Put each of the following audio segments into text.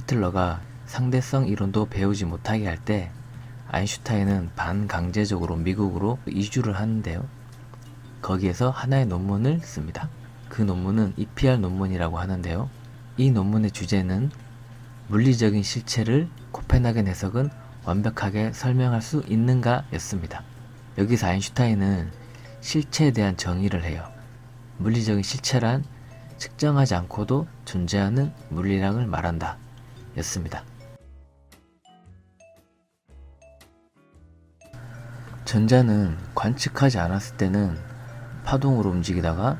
히틀러가 상대성 이론도 배우지 못하게 할 때 아인슈타인은 반강제적으로 미국으로 이주를 하는데요. 거기에서 하나의 논문을 씁니다. 그 논문은 EPR 논문이라고 하는데요. 이 논문의 주제는 물리적인 실체를 코펜하겐 해석은 완벽하게 설명할 수 있는가 였습니다. 여기서 아인슈타인은 실체에 대한 정의를 해요. 물리적인 실체란 측정하지 않고도 존재하는 물리량을 말한다 였습니다. 전자는 관측하지 않았을 때는 파동으로 움직이다가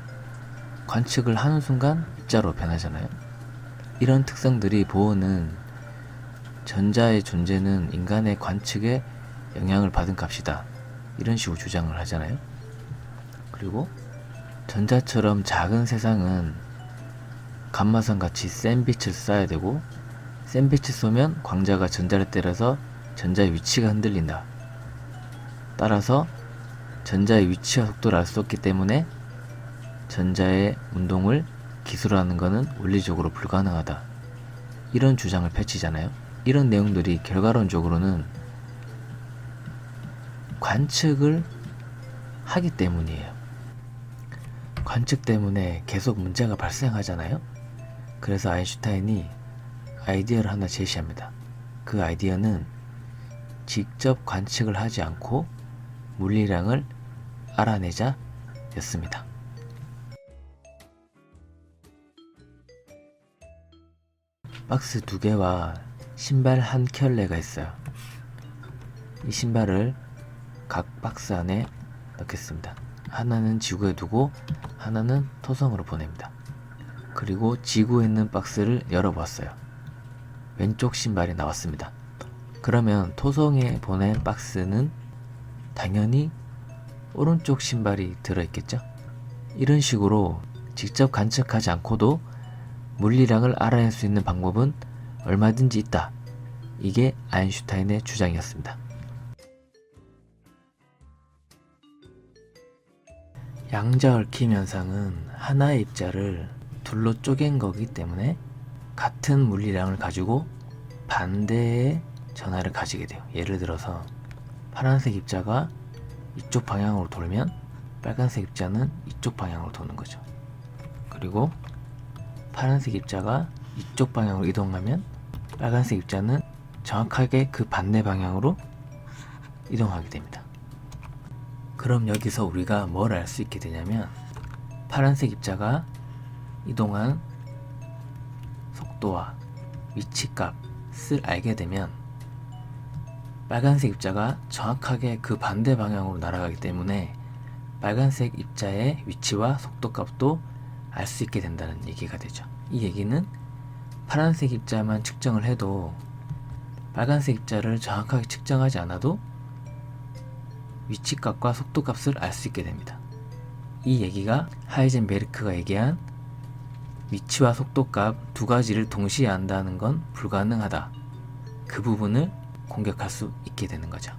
관측을 하는 순간 입자로 변하잖아요. 이런 특성들이 보어는 전자의 존재는 인간의 관측에 영향을 받은 값이다, 이런 식으로 주장을 하잖아요. 그리고 전자처럼 작은 세상은 감마선 같이 센 빛을 쏴야 되고, 센 빛을 쏘면 광자가 전자를 때려서 전자의 위치가 흔들린다. 따라서 전자의 위치와 속도를 알 수 없기 때문에 전자의 운동을 기술하는 것은 원리적으로 불가능하다, 이런 주장을 펼치잖아요. 이런 내용들이 결과론적으로는 관측을 하기 때문이에요. 관측 때문에 계속 문제가 발생하잖아요. 그래서 아인슈타인이 아이디어를 하나 제시합니다. 그 아이디어는 직접 관측을 하지 않고 물리량을 알아내자 였습니다. 박스 2개와 신발 한 켤레가 있어요. 이 신발을 각 박스 안에 넣겠습니다. 하나는 지구에 두고 하나는 토성으로 보냅니다. 그리고 지구에 있는 박스를 열어보았어요. 왼쪽 신발이 나왔습니다. 그러면 토성에 보낸 박스는 당연히 오른쪽 신발이 들어있겠죠? 이런 식으로 직접 관측하지 않고도 물리량을 알아낼 수 있는 방법은 얼마든지 있다. 이게 아인슈타인의 주장이었습니다. 양자 얽힘 현상은 하나의 입자를 둘로 쪼갠 거기 때문에 같은 물리량을 가지고 반대의 전하를 가지게 돼요. 예를 들어서 파란색 입자가 이쪽 방향으로 돌면 빨간색 입자는 이쪽 방향으로 도는 거죠. 그리고 파란색 입자가 이쪽 방향으로 이동하면 빨간색 입자는 정확하게 그 반대 방향으로 이동하게 됩니다. 그럼 여기서 우리가 뭘 알 수 있게 되냐면, 파란색 입자가 이동한 속도와 위치값을 알게 되면 빨간색 입자가 정확하게 그 반대 방향으로 날아가기 때문에 빨간색 입자의 위치와 속도값도 알 수 있게 된다는 얘기가 되죠. 이 얘기는 파란색 입자만 측정을 해도 빨간색 입자를 정확하게 측정하지 않아도 위치값과 속도값을 알 수 있게 됩니다. 이 얘기가 하이젠베르크가 얘기한 위치와 속도값 두 가지를 동시에 안다는 건 불가능하다, 그 부분을 공격할 수 있게 되는 거죠.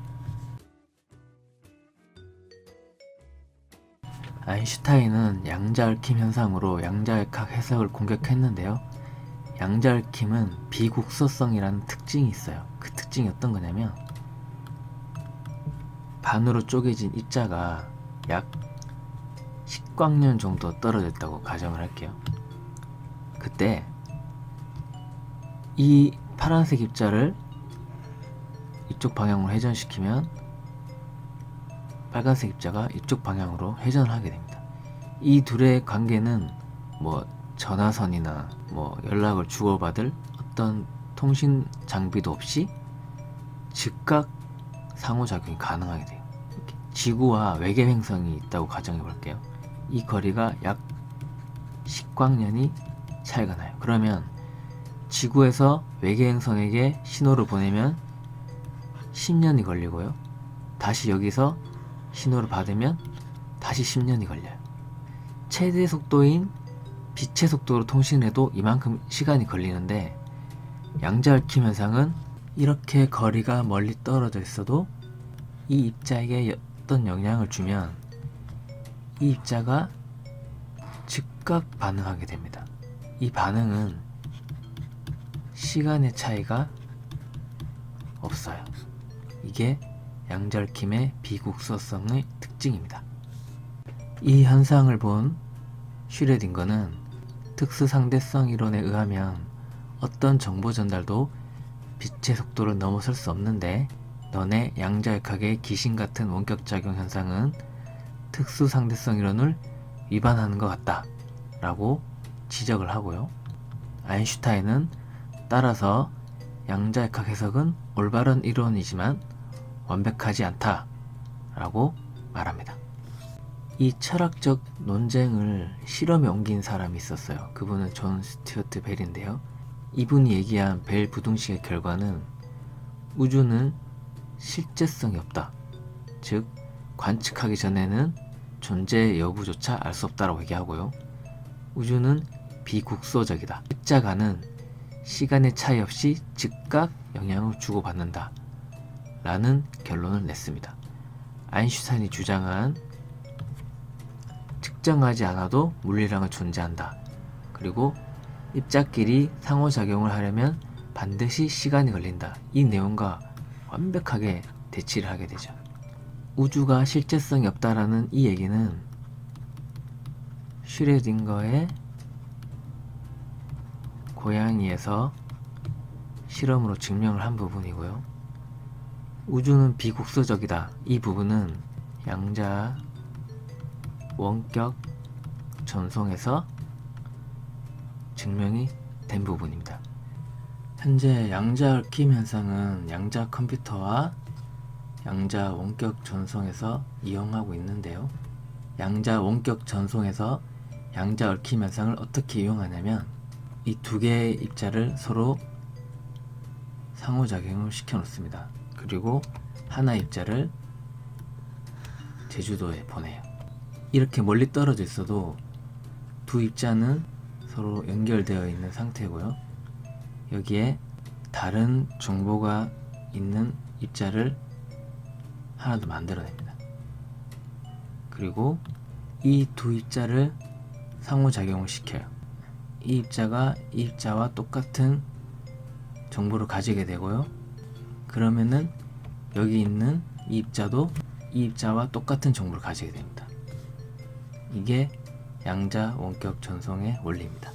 아인슈타인은 양자얽힘 현상으로 양자역학 해석을 공격했는데요. 양자얽힘은 비국소성이라는 특징이 있어요. 그 특징이 어떤 거냐면, 반으로 쪼개진 입자가 약 10광년 정도 떨어졌다고 가정을 할게요. 그때 이 파란색 입자를 이쪽 방향으로 회전시키면 빨간색 입자가 이쪽 방향으로 회전을 하게 됩니다. 이 둘의 관계는 전화선이나 연락을 주고받을 어떤 통신 장비도 없이 즉각 상호작용이 가능하게 돼요. 지구와 외계 행성이 있다고 가정해 볼게요. 이 거리가 약 10광년이 차이가 나요. 그러면 지구에서 외계 행성에게 신호를 보내면 10년이 걸리고요. 다시 여기서 신호를 받으면 다시 10년이 걸려요. 최대 속도인 빛의 속도로 통신해도 이만큼 시간이 걸리는데, 양자얽힘 현상은 이렇게 거리가 멀리 떨어져 있어도 이 입자에게 어떤 영향을 주면 이 입자가 즉각 반응하게 됩니다. 이 반응은 시간의 차이가 없어요. 이게 양자얽힘의 비국소성의 특징입니다. 이 현상을 본 슈레딩거는 특수상대성 이론에 의하면 어떤 정보 전달도 빛의 속도를 넘어설 수 없는데 너네 양자역학의 귀신같은 원격작용 현상은 특수상대성 이론을 위반하는 것 같다 라고 지적을 하고요. 아인슈타인은 따라서 양자역학 해석은 올바른 이론이지만 완벽하지 않다 라고 말합니다. 이 철학적 논쟁을 실험에 옮긴 사람이 있었어요. 그분은 존 스튜어트 벨인데요. 이분이 얘기한 벨 부등식의 결과는 우주는 실제성이 없다. 즉 관측하기 전에는 존재 여부조차 알 수 없다라고 얘기하고요. 우주는 비국소적이다. 입자간은 시간의 차이 없이 즉각 영향을 주고받는다 라는 결론을 냈습니다. 아인슈타인이 주장한 측정하지 않아도 물리량은 존재한다. 그리고 입자끼리 상호작용을 하려면 반드시 시간이 걸린다. 이 내용과 완벽하게 대치를 하게 되죠. 우주가 실제성이 없다라는 이 얘기는 슈레딩거의 고양이에서 실험으로 증명을 한 부분이고요. 우주는 비국소적이다. 이 부분은 양자 원격 전송에서 증명이 된 부분입니다. 현재 양자얽힘 현상은 양자 컴퓨터와 양자 원격 전송에서 이용하고 있는데요. 양자 원격 전송에서 양자얽힘 현상을 어떻게 이용하냐면 이 두 개의 입자를 서로 상호작용을 시켜 놓습니다. 그리고 하나 입자를 제주도에 보내요. 이렇게 멀리 떨어져 있어도 두 입자는 서로 연결되어 있는 상태고요. 여기에 다른 정보가 있는 입자를 하나 더 만들어냅니다. 그리고 이 두 입자를 상호작용을 시켜요. 이 입자가 이 입자와 똑같은 정보를 가지게 되고요. 그러면은 여기 있는 이 입자도 이 입자와 똑같은 정보를 가지게 됩니다. 이게 양자 원격 전송의 원리입니다.